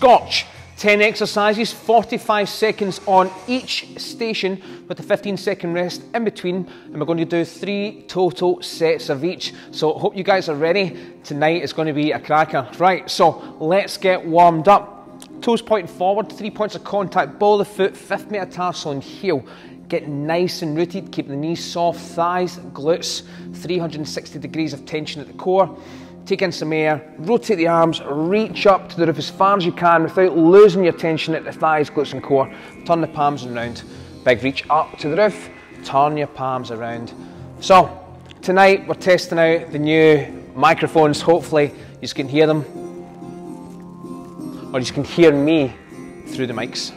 Scorch. 10 exercises, 45 seconds on each station with a 15-second rest in between, and we're going to do 3 total sets of each. So hope you guys are ready. Tonight is going to be a cracker. Right, so let's get warmed up. Toes pointing forward, 3 points of contact, ball of the foot, 5th metatarsal and heel. Get nice and rooted, keep the knees soft, thighs, glutes, 360 degrees of tension at the core. Take in some air, rotate the arms, reach up to the roof as far as you can without losing your tension at the thighs, glutes and core. Turn the palms around. Big reach up to the roof, turn your palms around. So, tonight we're testing out the new microphones. Hopefully you can hear them, or you can hear me through the mics.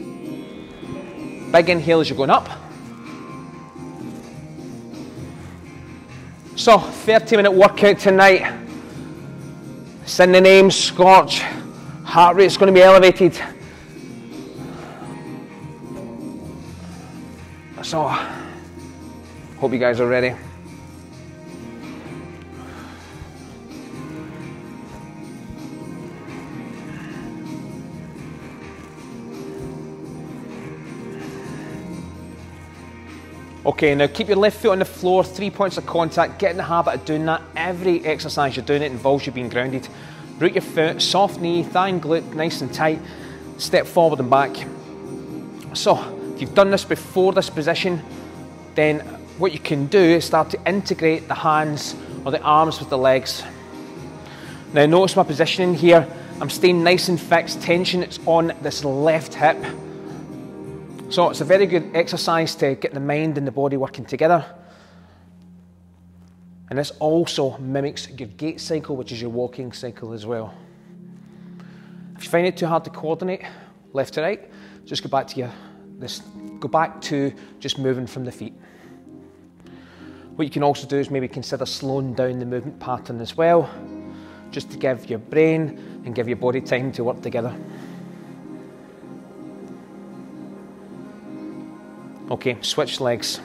Big inhale as you're going up. So, 30-minute workout tonight. Send the name, Scorch. Heart rate's going to be elevated. So, hope you guys are ready. Okay, now keep your left foot on the floor, 3 points of contact. Get in the habit of doing that. Every exercise you're doing, it involves you being grounded. Root your foot, soft knee, thigh and glute, nice and tight. Step forward and back. So, if you've done this before this position, then what you can do is start to integrate the hands or the arms with the legs. Now notice my positioning here. I'm staying nice and fixed. Tension, it's on this left hip. So it's a very good exercise to get the mind and the body working together. And this also mimics your gait cycle, which is your walking cycle as well. If you find it too hard to coordinate left to right, just go back to just moving from the feet. What you can also do is maybe consider slowing down the movement pattern as well, just to give your brain and give your body time to work together. Okay, switch legs.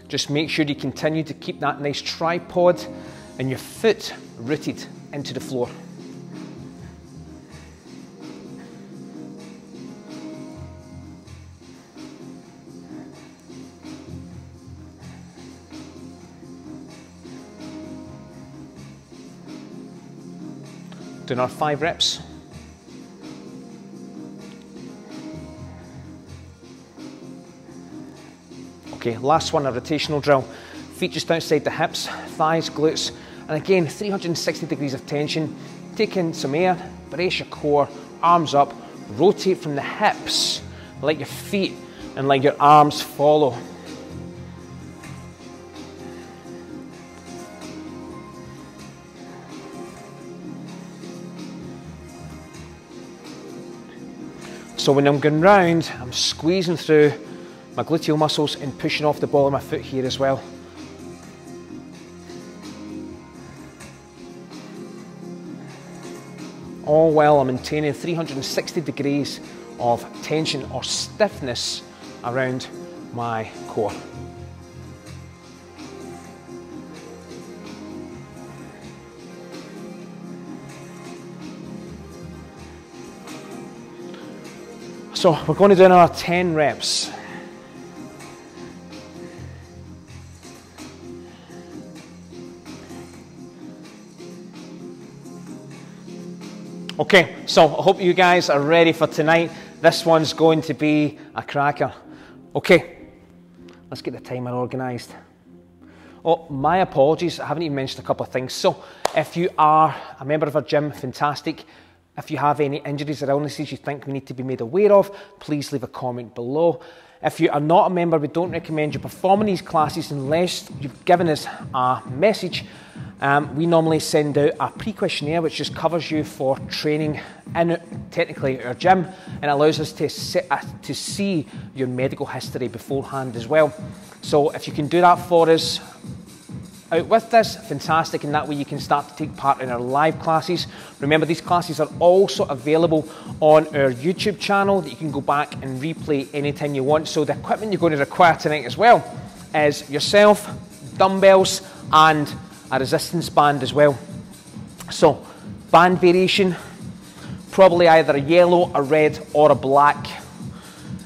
Just make sure you continue to keep that nice tripod and your foot rooted into the floor. Doing our 5 reps. Okay, last one, a rotational drill. Feet just outside the hips, thighs, glutes, and again, 360 degrees of tension. Take in some air, brace your core, arms up, rotate from the hips, let your feet and let your arms follow. So when I'm going round, I'm squeezing through my gluteal muscles and pushing off the ball of my foot here as well. All while I'm maintaining 360 degrees of tension or stiffness around my core. So we're going to do another 10 reps. Okay, so I hope you guys are ready for tonight. This one's going to be a cracker. Okay, let's get the timer organised. Oh, my apologies, I haven't even mentioned a couple of things. So, if you are a member of our gym, fantastic. If you have any injuries or illnesses you think we need to be made aware of, please leave a comment below. If you are not a member, we don't recommend you performing these classes unless you've given us a message. We normally send out a pre-questionnaire which just covers you for training in technically our gym and allows us to see your medical history beforehand as well. So if you can do that for us out with this, fantastic, and that way you can start to take part in our live classes. Remember, these classes are also available on our YouTube channel that you can go back and replay anytime you want. So the equipment you're going to require tonight as well is yourself, dumbbells, and a resistance band as well. So band variation, probably either a yellow, a red, or a black.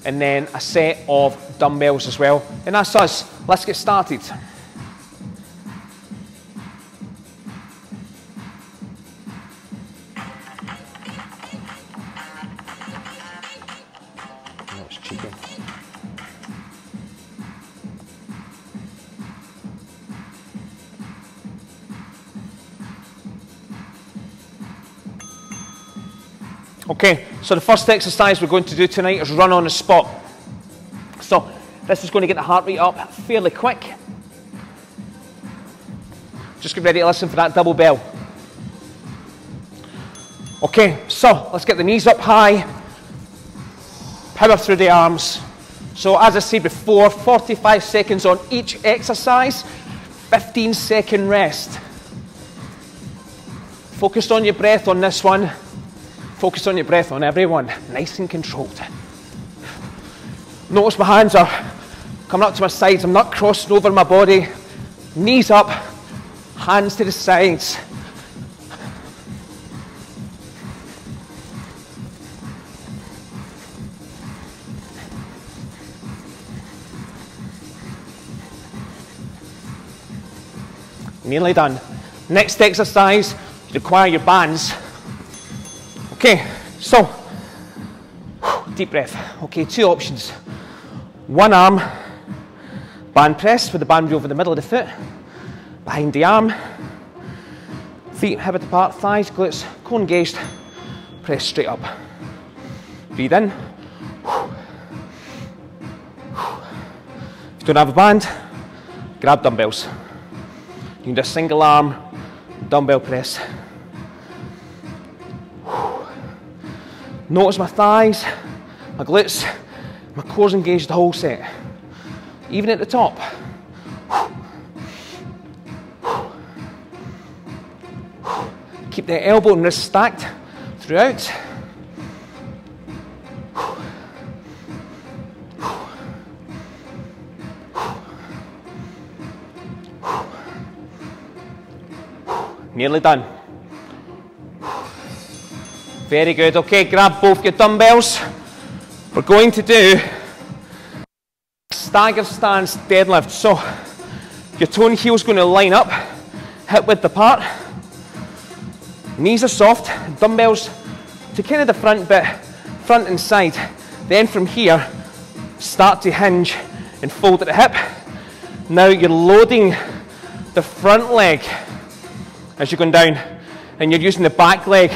And then a set of dumbbells as well. And that's us. Let's get started. That's cheeky. Okay, so the first exercise we're going to do tonight is run on the spot. So this is going to get the heart rate up fairly quick. Just get ready to listen for that double bell. Okay, so let's get the knees up high. Power through the arms. So as I said before, 45 seconds on each exercise, 15-second rest. Focused on your breath on this one. Focus on your breath on everyone, nice and controlled. Notice my hands are coming up to my sides, I'm not crossing over my body. Knees up, hands to the sides. Nearly done. Next exercise, you require your bands. Okay, so, deep breath. Okay, two options. One arm, band press with the band over the middle of the foot, behind the arm, feet hip width apart, thighs, glutes, core engaged, press straight up. Breathe in. If you don't have a band, grab dumbbells. You can do a single arm dumbbell press. Notice my thighs, my glutes, my core's engaged the whole set. Even at the top. Keep the elbow and wrist stacked throughout. Nearly done. Very good. Okay, grab both your dumbbells. We're going to do stagger stance deadlift. So your toe and heel is going to line up, hip width apart. Knees are soft, dumbbells to kind of the front bit, front and side. Then from here, start to hinge and fold at the hip. Now you're loading the front leg as you're going down, and you're using the back leg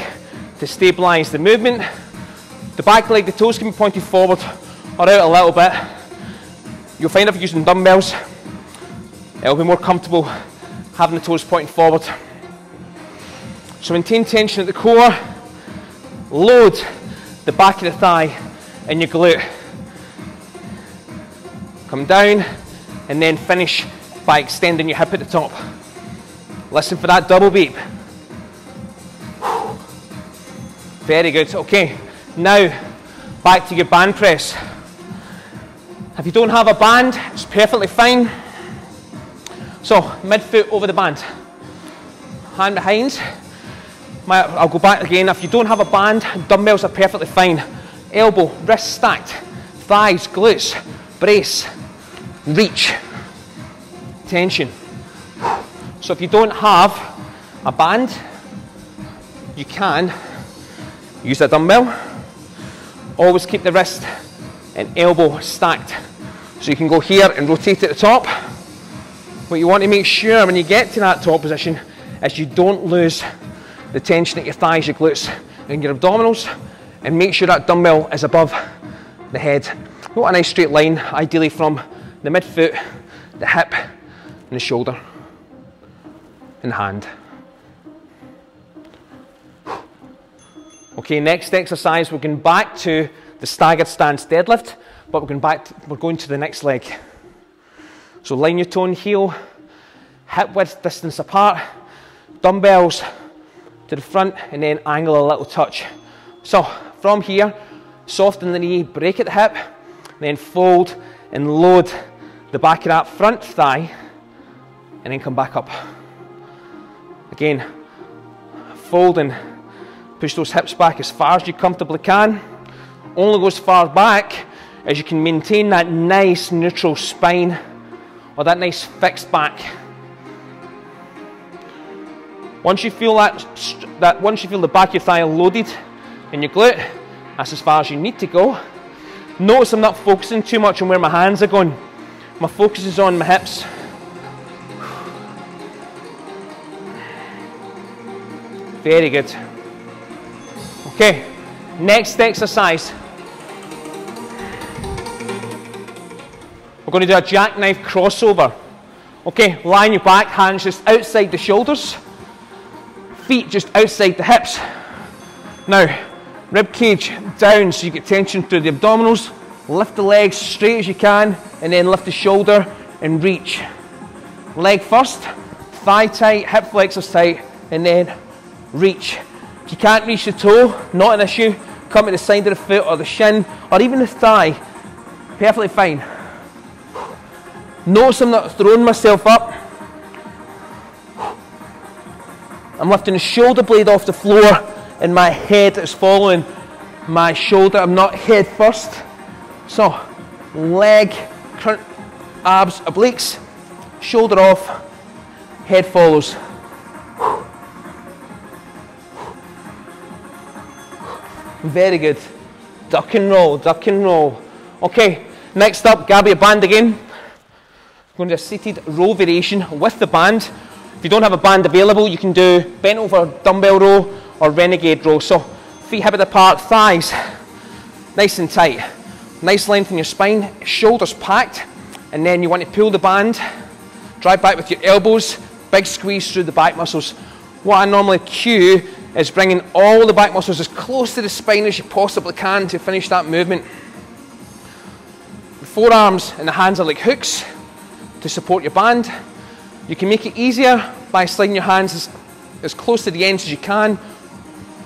to stabilise the movement. The back leg, the toes can be pointed forward or out a little bit. You'll find if you're using dumbbells, it'll be more comfortable having the toes pointing forward. So maintain tension at the core, load the back of the thigh and your glute. Come down and then finish by extending your hip at the top. Listen for that double beep. Very good. Okay, now back to your band press. If you don't have a band, it's perfectly fine. So midfoot over the band, hand behind. I'll go back again. If you don't have a band, dumbbells are perfectly fine. Elbow, wrist stacked, thighs, glutes, brace, reach, tension. So if you don't have a band, you can use a dumbbell. Always keep the wrist and elbow stacked. So you can go here and rotate at the top. What you want to make sure when you get to that top position is you don't lose the tension at your thighs, your glutes and your abdominals, and make sure that dumbbell is above the head. You want a nice straight line, ideally from the midfoot, the hip and the shoulder and the hand. Okay, next exercise, we're going back to the staggered stance deadlift, but we're going to the next leg. So line your toe and heel, hip width distance apart, dumbbells to the front, and then angle a little touch. So from here, soften the knee, break at the hip, then fold and load the back of that front thigh, and then come back up. Again, fold and Push those hips back as far as you comfortably can. Only go as far back as you can maintain that nice neutral spine or that nice fixed back. Once you feel once you feel the back of your thigh loaded in your glute, that's as far as you need to go. Notice I'm not focusing too much on where my hands are going. My focus is on my hips. Very good. Okay, next exercise. We're going to do a jackknife crossover. Okay, lie on your back, hands just outside the shoulders, feet just outside the hips. Now, rib cage down so you get tension through the abdominals. Lift the legs straight as you can, and then lift the shoulder and reach. Leg first, thigh tight, hip flexors tight, and then reach. If you can't reach the toe, not an issue. Come to the side of the foot or the shin or even the thigh. Perfectly fine. Notice I'm not throwing myself up. I'm lifting the shoulder blade off the floor and my head is following my shoulder. I'm not head first. So, leg, abs, obliques, shoulder off, head follows. Very good. Duck and roll, duck and roll. Okay, next up, grab your band again. We're going to do a seated row variation with the band. If you don't have a band available, you can do bent over dumbbell row or renegade row. So, feet hip width apart, thighs nice and tight. Nice length in your spine, shoulders packed, and then you want to pull the band, drive back with your elbows, big squeeze through the back muscles. What I normally cue is bringing all the back muscles as close to the spine as you possibly can to finish that movement. The forearms and the hands are like hooks to support your band. You can make it easier by sliding your hands as close to the ends as you can.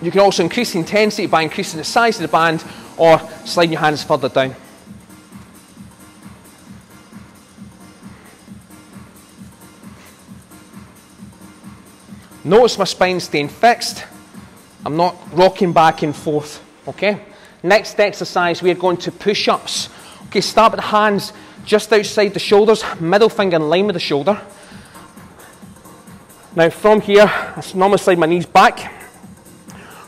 You can also increase the intensity by increasing the size of the band or sliding your hands further down. Notice my spine staying fixed. I'm not rocking back and forth, okay? Next exercise, we're going to push-ups. Okay, start with the hands just outside the shoulders, middle finger in line with the shoulder. Now from here, I normally slide my knees back.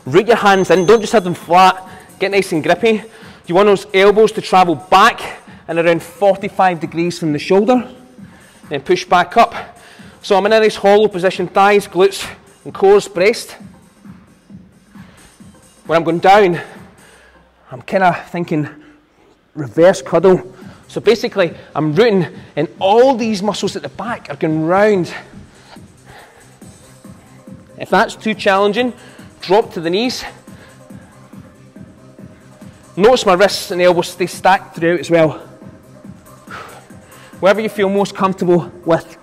Root your hands in, don't just have them flat, get nice and grippy. You want those elbows to travel back and around 45 degrees from the shoulder. Then push back up. So I'm in a nice hollow position, thighs, glutes, and cores, breast. When I'm going down, I'm kind of thinking reverse cuddle. So basically, I'm rooting and all these muscles at the back are going round. If that's too challenging, drop to the knees. Notice my wrists and elbows stay stacked throughout as well. Wherever you feel most comfortable with.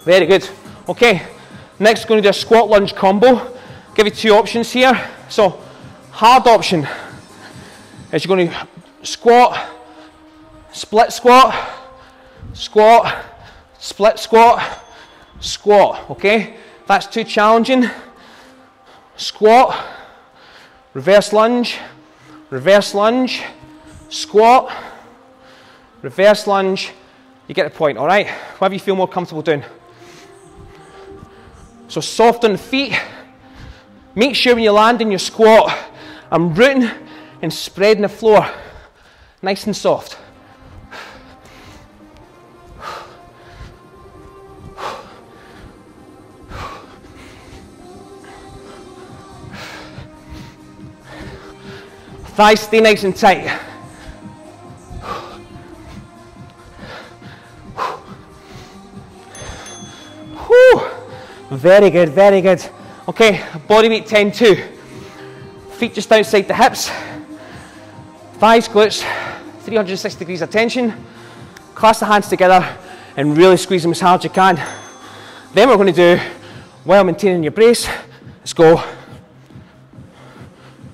Very good. Okay, next going to do a squat lunge combo. Give you two options here. So, hard option is you're going to squat, split squat, squat, split squat, squat. Okay, if that's too challenging, squat, reverse lunge, squat, reverse lunge. You get the point, all right? Whatever you feel more comfortable doing. So soft on the feet. Make sure when you land in your squat, I'm rooting and spreading the floor. Nice and soft. Thighs stay nice and tight. Whew. Very good, very good. Okay, body weight 10-2. Feet just outside the hips. Thighs, glutes, 360 degrees of tension. Clasp the hands together and really squeeze them as hard as you can. Then we're going to do, while maintaining your brace, let's go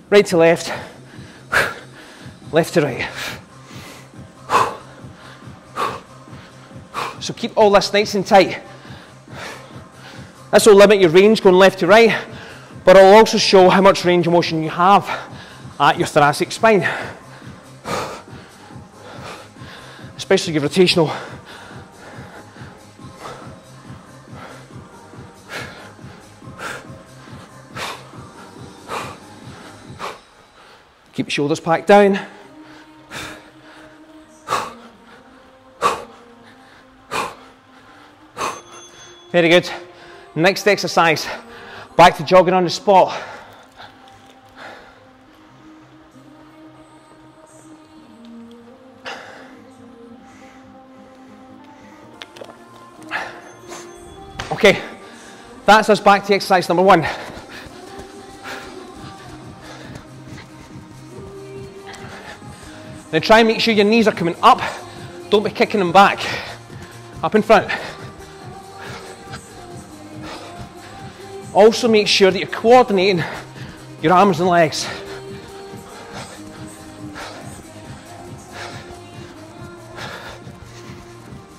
right to left, left to right. So keep all this nice and tight. This will limit your range going left to right, but it'll also show how much range of motion you have at your thoracic spine. Especially your rotational. Keep your shoulders packed down. Very good. Next exercise, back to jogging on the spot. Okay, that's us back to exercise number 1. Now try and make sure your knees are coming up. Don't be kicking them back. Up in front. Also make sure that you're coordinating your arms and legs.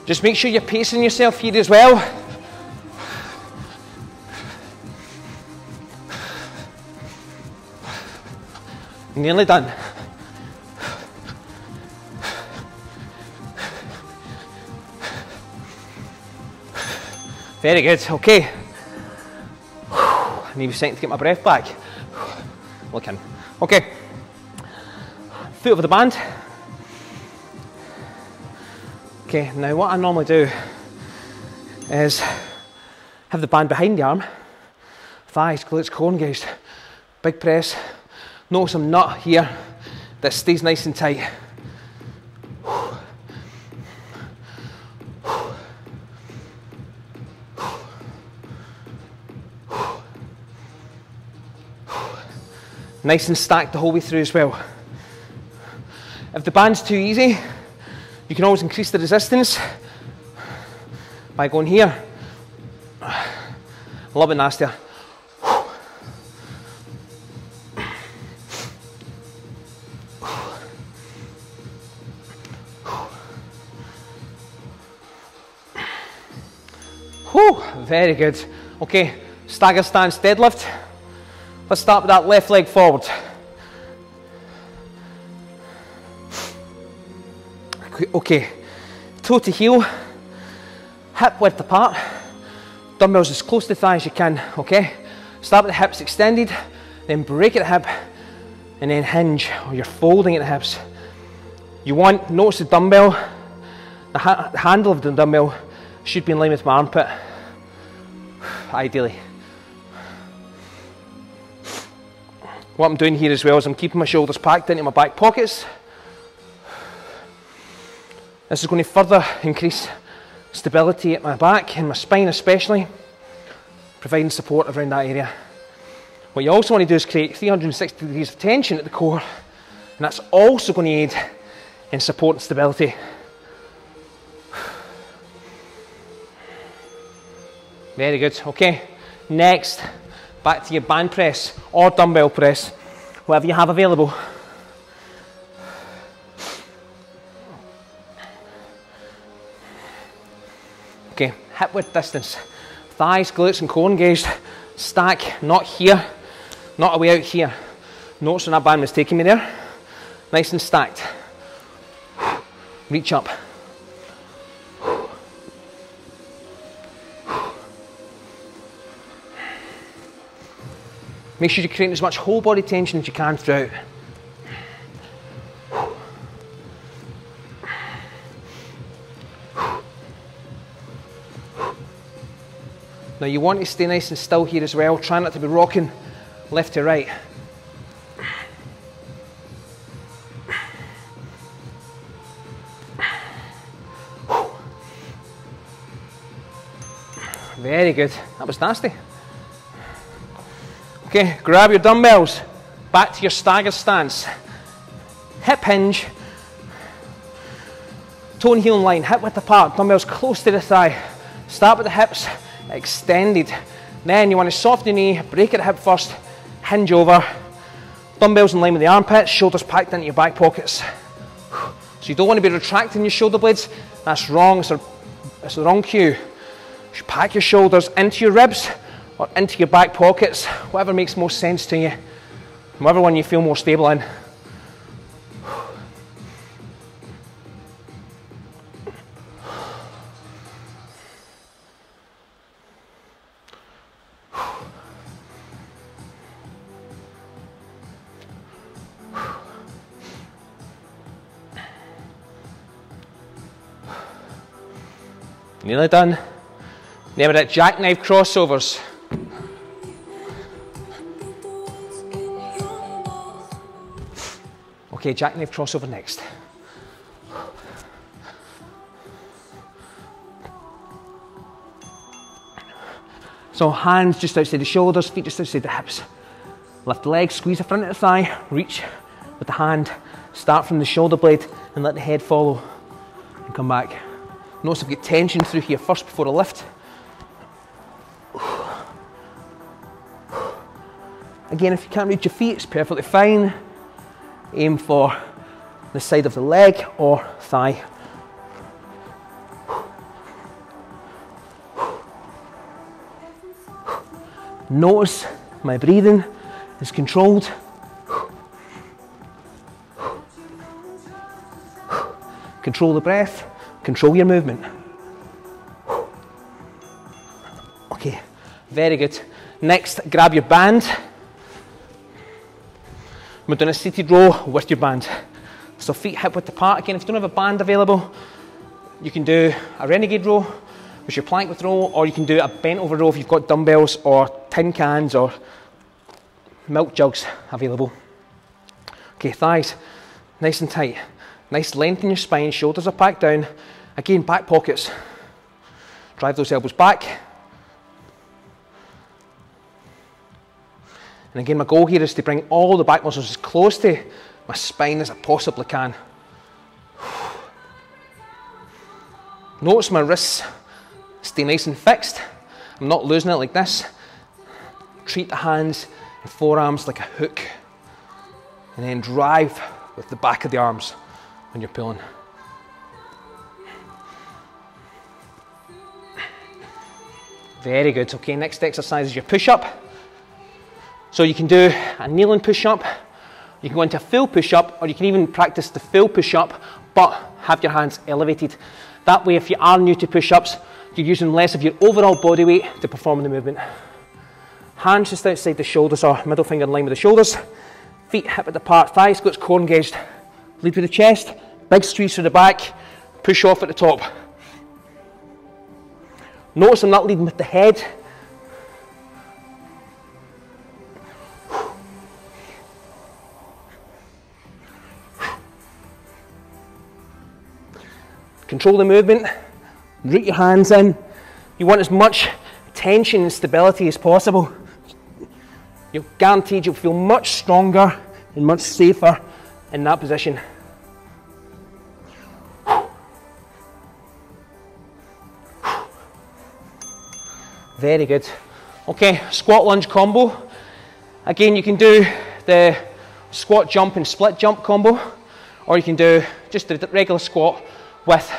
Just make sure you're pacing yourself here as well. Nearly done. Very good, okay. I need a second to get my breath back. Look in. Okay. Foot over the band. Okay, now what I normally do is have the band behind the arm, thighs, glutes, core engaged, big press. Notice I'm not here, that stays nice and tight. Nice and stacked the whole way through as well. If the band's too easy, you can always increase the resistance by going here. A little bit nastier. Whew, very good. Okay, stagger stance deadlift. Let's start with that left leg forward. Okay, toe to heel, hip width apart, dumbbells as close to the thigh as you can, okay? Start with the hips extended, then break at the hip, and then hinge, or you're folding at the hips. You want, notice the dumbbell, the handle of the dumbbell should be in line with my armpit, ideally. What I'm doing here as well is I'm keeping my shoulders packed into my back pockets. This is going to further increase stability at my back and my spine especially, providing support around that area. What you also want to do is create 360 degrees of tension at the core, and that's also going to aid in support and stability. Very good, okay. Next, back to your band press or dumbbell press, whatever you have available. Okay, hip width distance, thighs, glutes and core engaged, stack, not here, not away out here. Notice when that band was taking me there, nice and stacked. Reach up. Make sure you're creating as much whole body tension as you can throughout. Now you want to stay nice and still here as well. Try not to be rocking left to right. Very good. That was nasty. Okay, grab your dumbbells. Back to your stagger stance. Hip hinge. Toe and heel in line, hip width apart, dumbbells close to the thigh. Start with the hips extended. Then you want to soften your knee, break at the hip first, hinge over. Dumbbells in line with the armpits, shoulders packed into your back pockets. So you don't want to be retracting your shoulder blades. That's wrong. It's a it's the wrong cue. You should pack your shoulders into your ribs or into your back pockets, whatever makes most sense to you, whatever one you feel more stable in. Nearly done. Name it jackknife crossovers. Okay, jackknife crossover next. So hands just outside the shoulders, feet just outside the hips. Lift the legs, squeeze the front of the thigh, reach with the hand, start from the shoulder blade and let the head follow and come back. Notice I've got tension through here first before I lift. Again, if you can't reach your feet, it's perfectly fine. Aim for the side of the leg or thigh. Notice my breathing is controlled. Control the breath. Control your movement. Okay, very good. Next, grab your band. We're doing a seated row with your band. So feet hip width apart. Again, if you don't have a band available, you can do a renegade row, which is your plank width row, or you can do a bent over row if you've got dumbbells or tin cans or milk jugs available. Okay, thighs nice and tight. Nice length in your spine, shoulders are packed down. Again, back pockets. Drive those elbows back. And again, my goal here is to bring all the back muscles as close to my spine as I possibly can. Notice my wrists stay nice and fixed. I'm not losing it like this. Treat the hands and forearms like a hook. And then drive with the back of the arms when you're pulling. Very good. Okay, next exercise is your push-up. So you can do a kneeling push-up, you can go into a full push-up, or you can even practice the full push-up, but have your hands elevated. That way, if you are new to push-ups, you're using less of your overall body weight to perform the movement. Hands just outside the shoulders, or middle finger in line with the shoulders. Feet hip width apart, thighs, glutes core engaged. Lead with the chest, big squeeze through the back, push off at the top. Notice I'm not leading with the head. Control the movement, root your hands in. You want as much tension and stability as possible. You're guaranteed you'll feel much stronger and much safer in that position. Very good. Okay, squat lunge combo. Again, you can do the squat jump and split jump combo, or you can do just the regular squat with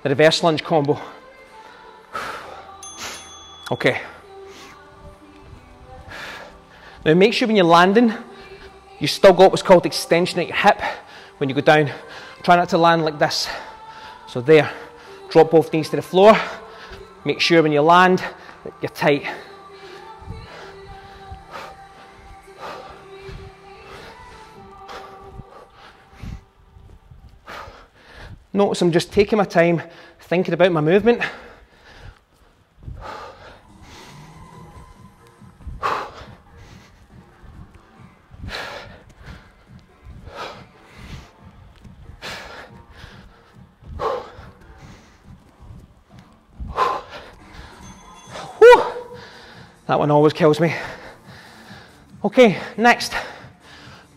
the reverse lunge combo. Okay. Now make sure when you're landing, you still got what's called extension at your hip when you go down. Try not to land like this. So there, drop both knees to the floor. Make sure when you land that you're tight. Notice I'm just taking my time, thinking about my movement. That one always kills me. Okay, next,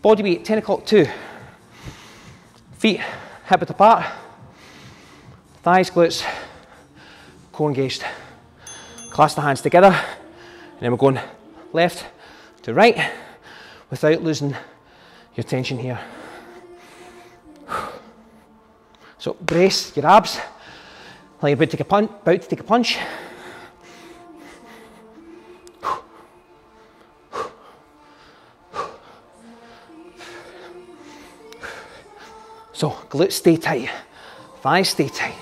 body weight, 10 o'clock 2. Feet hip width apart, thighs, glutes, core engaged. Clasp the hands together, and then we're going left to right without losing your tension here. So brace your abs, Like you're about to take a punch. So glutes stay tight, thighs stay tight,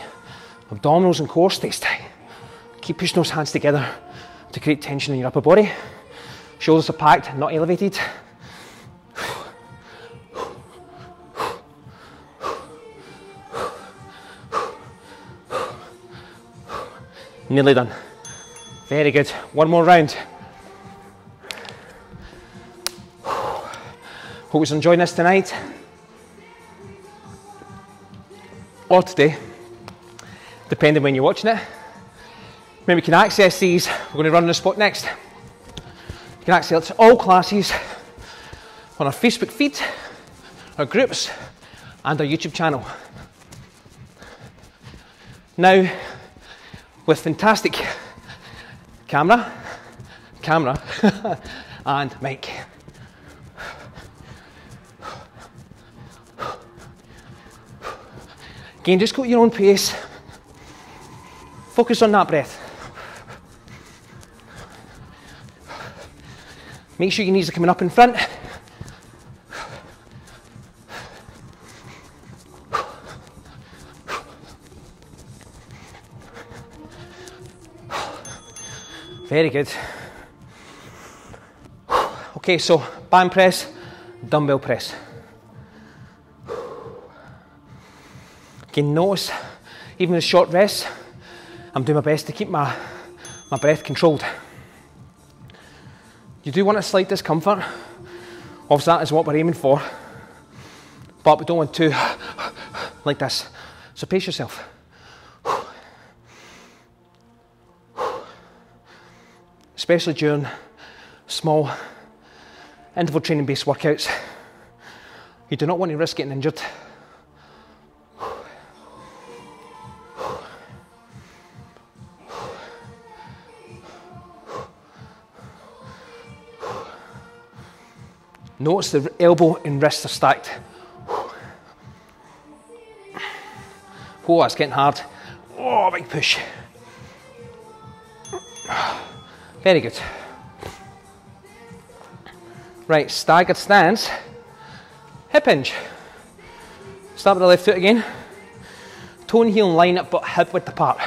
abdominals and core stays tight. Keep pushing those hands together to create tension in your upper body. Shoulders are packed, not elevated. Nearly done. Very good. One more round. Hope you're enjoying this tonight. Or today, depending when you're watching it. Remember, you can access these. We're going to run on the spot next. You can access all classes on our Facebook feed, our groups, and our YouTube channel. Now, with fantastic camera, and mic. Again, just go at your own pace. Focus on that breath. Make sure your knees are coming up in front. Very good. Okay, so band press, dumbbell press. Again, notice, even with short rests, I'm doing my best to keep my breath controlled. You do want a slight discomfort. Obviously, that is what we're aiming for. But we don't want to like this. So pace yourself. Especially during small interval training based workouts. You do not want to risk getting injured. Notice the elbow and wrists are stacked. Oh, that's getting hard. Oh, big push. Very good. Right, staggered stance. Hip hinge. Start with the left foot again. Toe and heel in line but hip width apart.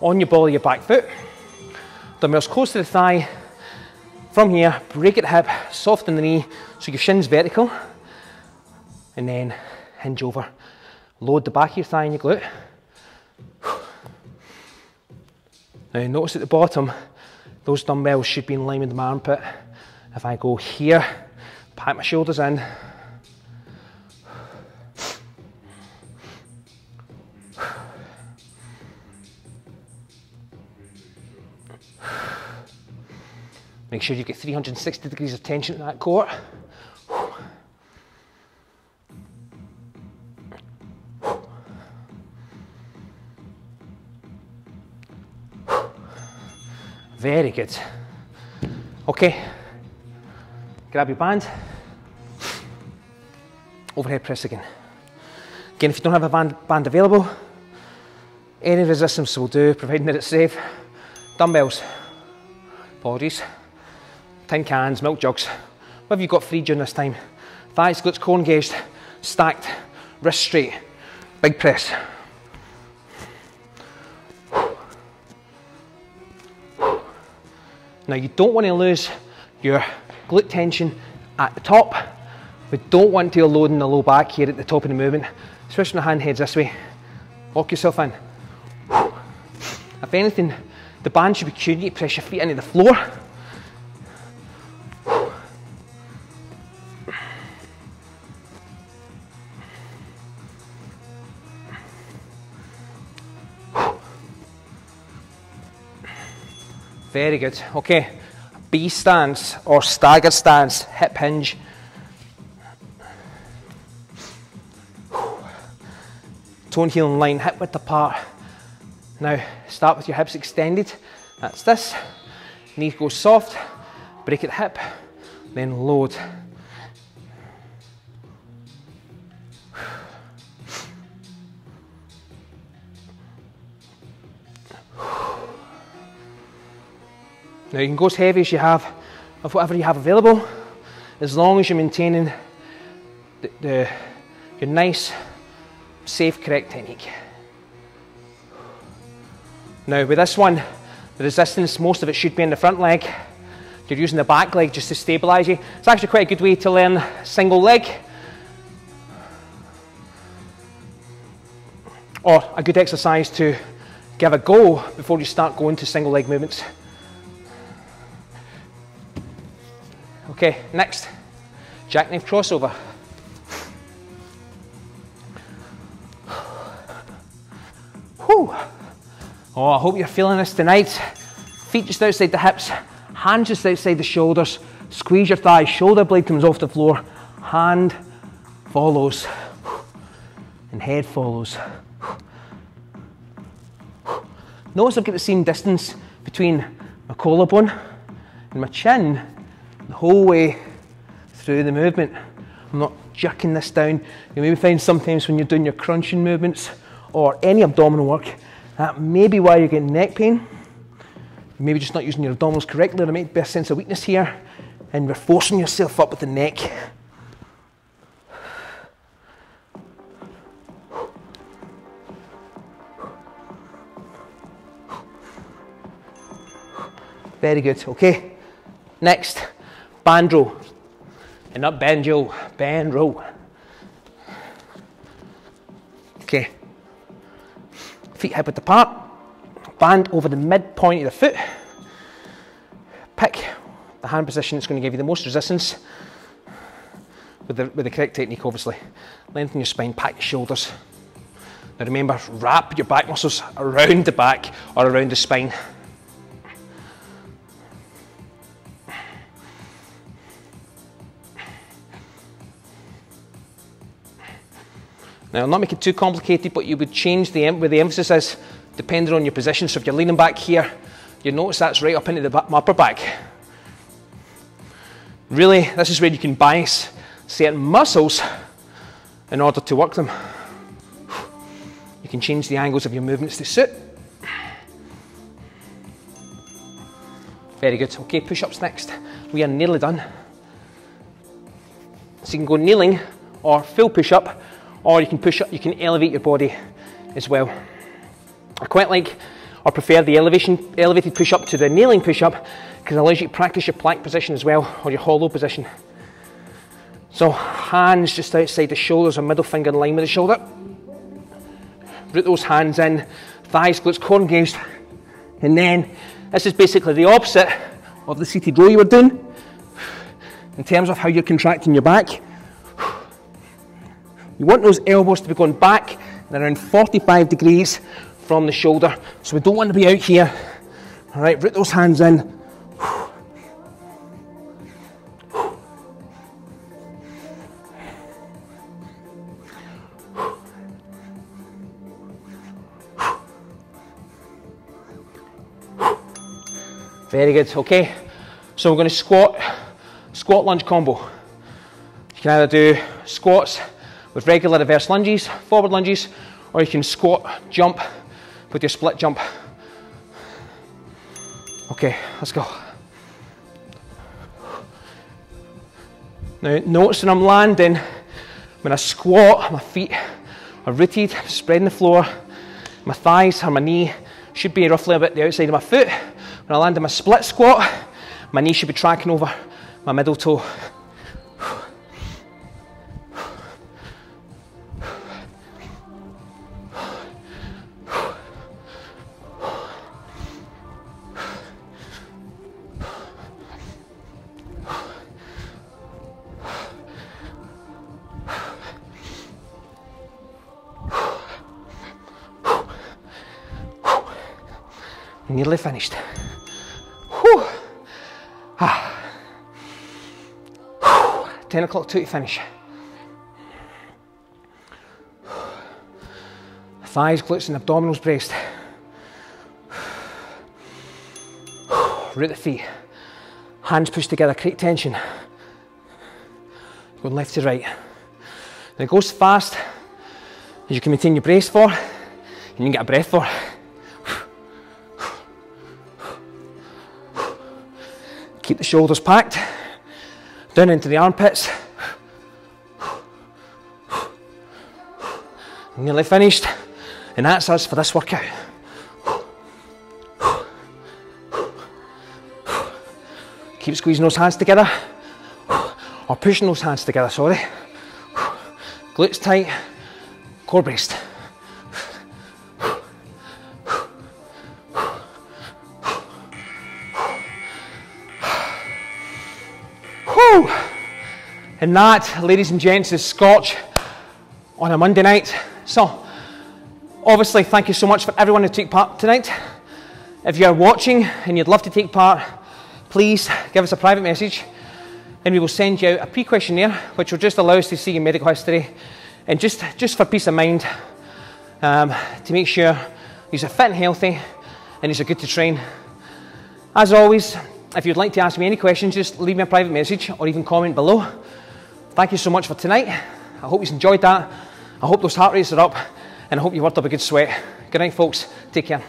On your ball of your back foot. Dumbbells close to the thigh. From here, break at the hip, soften the knee so your shin's vertical. And then hinge over. Load the back of your thigh and your glute. Now notice at the bottom, those dumbbells should be in line with my armpit. If I go here, pack my shoulders in. Make sure you get 360 degrees of tension in that core. Very good. Okay, grab your band. Overhead press again. Again, if you don't have a band available, any resistance will do, providing that it's safe. Dumbbells, apologies. Tin cans, milk jugs, what have you got free during this time? Thighs, glutes, core engaged, stacked, wrist straight, big press. Now you don't want to lose your glute tension at the top. We don't want to load in the low back here at the top of the movement, especially when the hand heads this way. Lock yourself in. If anything, the band should be cueing you to press your feet into the floor. Very good. Okay, B stance or staggered stance, hip hinge. Toe and heel in line, hip width apart. Now start with your hips extended. That's this. Knee goes soft, break at the hip, then load. Now you can go as heavy as you have, of whatever you have available, as long as you're maintaining your nice, safe, correct technique. Now with this one, the resistance, most of it should be in the front leg. You're using the back leg just to stabilise you. It's actually quite a good way to learn single leg, or a good exercise to give a go before you start going to single leg movements. Okay, next, jackknife crossover. Whew. Oh, I hope you're feeling this tonight. Feet just outside the hips, hands just outside the shoulders. Squeeze your thighs, shoulder blade comes off the floor, hand follows, and head follows. Notice I've got the same distance between my collarbone and my chin the whole way through the movement. I'm not jerking this down. You maybe find sometimes when you're doing your crunching movements or any abdominal work, that may be why you're getting neck pain. Maybe just not using your abdominals correctly. There might be a sense of weakness here, and you're forcing yourself up with the neck. Very good. Okay, next, band row. And not bend row, band row. Okay, feet hip width apart, band over the midpoint of the foot. Pick the hand position that's going to give you the most resistance with the correct technique, obviously. Lengthen your spine, pack your shoulders. Now remember, wrap your back muscles around the back or around the spine. Now, I'll not make it too complicated, but you would change where the emphasis is depending on your position. So if you're leaning back here, you notice that's right up into the upper back. Really, this is where you can bias certain muscles in order to work them. You can change the angles of your movements to suit. Very good. Okay, push-ups next. We are nearly done. So you can go kneeling or full push-up, or you can push up, you can elevate your body as well. I quite like or prefer the elevated push-up to the kneeling push-up because it allows you to practice your plank position as well, or your hollow position. So hands just outside the shoulders or middle finger in line with the shoulder. Root those hands in, thighs, glutes, core engaged. And then this is basically the opposite of the seated row you were doing in terms of how you're contracting your back. You want those elbows to be going back and around 45 degrees from the shoulder. So we don't want to be out here. All right, root those hands in. Very good, okay. So we're going to squat lunge combo. You can either do squats with regular reverse lunges, forward lunges, or you can squat, jump with your split jump. Okay, let's go. Now notice when I'm landing, when I squat, my feet are rooted, spreading the floor. My thighs or my knee should be roughly about the outside of my foot. When I land in my split squat, my knee should be tracking over my middle toe. Nearly finished. Whew. Ah. Whew. 10 o'clock to finish. Thighs, glutes and abdominals braced. Root the feet. Hands pushed together, create tension. Going left to right. Now it goes fast as you can maintain your brace for, and you can get a breath for. Keep the shoulders packed, down into the armpits. Nearly finished, and that's us for this workout. Keep squeezing those hands together, or pushing those hands together, sorry. Glutes tight, core braced. Whew. And that, ladies and gents, is Scorch on a Monday night. So, obviously, thank you so much for everyone who took part tonight. If you're watching and you'd love to take part, please give us a private message and we will send you out a pre-questionnaire which will just allow us to see your medical history and just for peace of mind, to make sure you're fit and healthy and you're good to train. As always, if you'd like to ask me any questions, just leave me a private message or even comment below. Thank you so much for tonight. I hope you enjoyed that. I hope those heart rates are up and I hope you worked up a good sweat. Good night, folks. Take care.